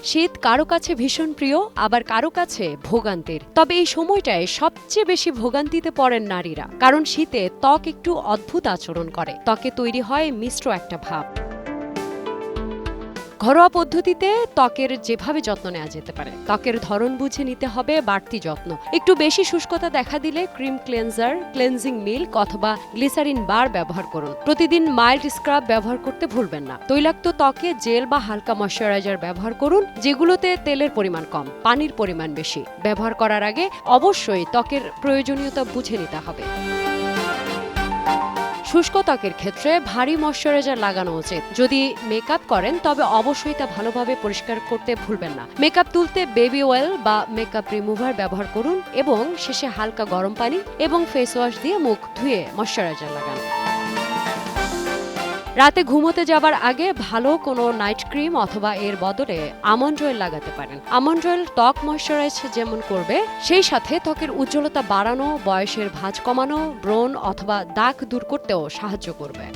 শীত কারো কাছে ভীষণ প্রিয়, আবার কারো কাছে ভোগান্তির। তবে এই সময়টায় সবচেয়ে বেশি ভোগান্তিতে পড়েন নারীরা, কারণ শীতে ত্বক একটু অদ্ভুত আচরণ করে। ত্বকে তৈরি হয় মিশ্র একটা ভাব। ঘরোয়া পদ্ধতিতে ত্বকের যেভাবে যত্ন নেওয়া যেতে পারে, ত্বকের ধরন বুঝে নিতে হবে বাড়তি যত্ন। একটু বেশি শুষ্কতা দেখা দিলে ক্রিম ক্লেনজার, ক্লেনজিং মিল্ক অথবা গ্লিসারিন বার ব্যবহার করুন। প্রতিদিন মাইল্ড স্ক্রাব ব্যবহার করতে ভুলবেন না। তৈলাক্ত ত্বকে জেল বা হালকা ময়শ্চারাইজার ব্যবহার করুন, যেগুলোতে তেলের পরিমাণ কম, পানির পরিমাণ বেশি। ব্যবহার করার আগে অবশ্যই ত্বকের প্রয়োজনীয়তা বুঝে নিতে হবে। শুষ্ক ত্বকের ক্ষেত্রে ভারী ময়শ্চারাইজার লাগানো উচিত। যদি মেকআপ করেন তবে অবশ্যই তা ভালোভাবে পরিষ্কার করতে ভুলবেন না। মেকআপ তুলতে বেবি অয়েল বা মেকআপ রিমুভার ব্যবহার করুন এবং শেষে হালকা গরম পানি এবং ফেস ওয়াশ দিয়ে মুখ ধুয়ে ময়শ্চারাইজার লাগান। রাতে ঘুমোতে যাবার আগে ভালো কোনো নাইট ক্রিম অথবা এর বদলে আমন্ড অয়েল লাগাতে পারেন। আমন্ড অয়েল ত্বক ময়শ্চারাইজ যেমন করবে, সেই সাথে ত্বকের উজ্জ্বলতা বাড়ানো, বয়সের ভাঁজ কমানো, ব্রণ অথবা দাগ দূর করতেও সাহায্য করবে।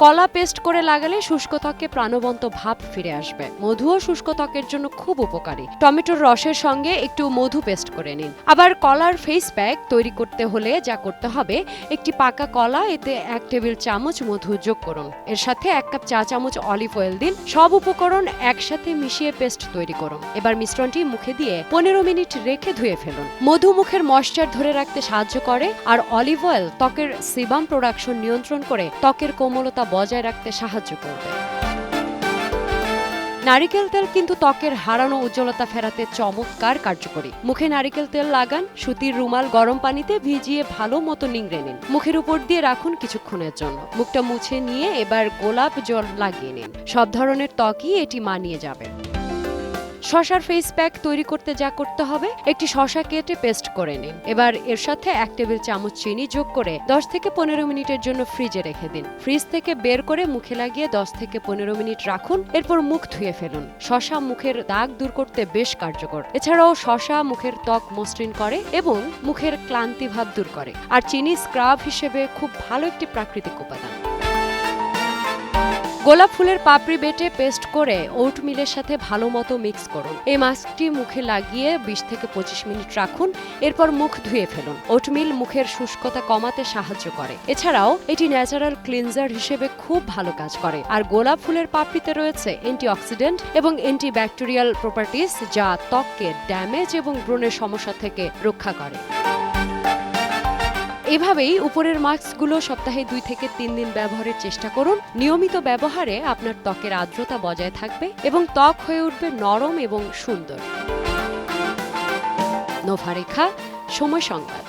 কলা পেস্ট করে লাগালে শুষ্ক ত্বকে প্রাণবন্ত ভাব ফিরে আসবে। মধুও শুষ্ক ত্বকের জন্য খুব উপকারী। টমেটোর রসের সঙ্গে একটু মধু পেস্ট করে নিন। আবার কলার ফেস প্যাক তৈরি করতে হলে যা করতে হবে, একটি পাকা কলা, এতে 1 টেবিল চামচ মধু যোগ করুন। এর সাথে 1 কাপ চা চামচ অলিভ অয়েল দিন। সব উপকরণ একসাথে মিশিয়ে পেস্ট তৈরি করুন। এবার মিশ্রণটি মুখে দিয়ে 15 মিনিট রেখে ধুয়ে ফেলুন। মধু মুখের ময়েশ্চার ধরে রাখতে সাহায্য করে, আর অলিভ অয়েল ত্বকের সিবাম প্রোডাকশন নিয়ন্ত্রণ করে ত্বকের কোমলতা বজায় রাখতে সাহায্য করবে। নারিকেল তেল কিন্তু ত্বকের হারানো উজ্জ্বলতা ফেরাতে চমৎকার কার্যকরী। মুখে নারিকেল তেল লাগান, সুতির রুমাল গরম পানিতে ভিজিয়ে ভালো মতো নিংড়ে নিন। মুখের উপর দিয়ে রাখুন কিছুক্ষণের জন্য। মুখটা মুছে নিয়ে এবার গোলাপ জল লাগিয়ে নিন। সব ধরনের ত্বকই এটি মানিয়ে যাবে। শসার ফেস প্যাক তৈরি করতে যা করতে হবে, একটি শসা কেটে পেস্ট করে নিন। এবার এর সাথে 1 টেবিল চামচ চিনি যোগ করে 10 থেকে 15 মিনিটের জন্য ফ্রিজে রেখে দিন। ফ্রিজ থেকে বের করে মুখে লাগিয়ে 10 থেকে 15 মিনিট রাখুন। এরপর মুখ ধুয়ে ফেলুন। শসা মুখের দাগ দূর করতে বেশ কার্যকর। এছাড়াও শসা মুখের ত্বক মসৃণ করে এবং মুখের ক্লান্তি ভাব দূর করে। আর চিনি স্ক্রাব হিসেবে খুব ভালো একটি প্রাকৃতিক উপাদান। গোলাপ ফুলের পাপড়ি বেটে পেস্ট করে ওটমিলের সাথে ভালো মতো মিক্স করুন। এই মাস্কটি মুখে লাগিয়ে 20 থেকে 25 মিনিট রাখুন। এরপর মুখ ধুয়ে ফেলুন। ওটমিল মুখের শুষ্কতা কমাতে সাহায্য করে। এছাড়াও এটি ন্যাচারাল ক্লিনজার হিসেবে খুব ভালো কাজ করে। আর গোলাপ ফুলের পাপড়িতে রয়েছে অ্যান্টিঅক্সিডেন্ট এবং অ্যান্টিব্যাকটেরিয়াল প্রপার্টিজ, যা ত্বককে ড্যামেজ এবং ব্রণের সমস্যা থেকে রক্ষা করে। এভাবেই উপরের মাস্কগুলো সপ্তাহে 2 থেকে 3 দিন ব্যবহারের চেষ্টা করুন। নিয়মিত ব্যবহারে আপনার ত্বকের আর্দ্রতা বজায় থাকবে এবং ত্বক হয়ে উঠবে নরম এবং সুন্দর। নোভা রেখা, সময় সংবাদ।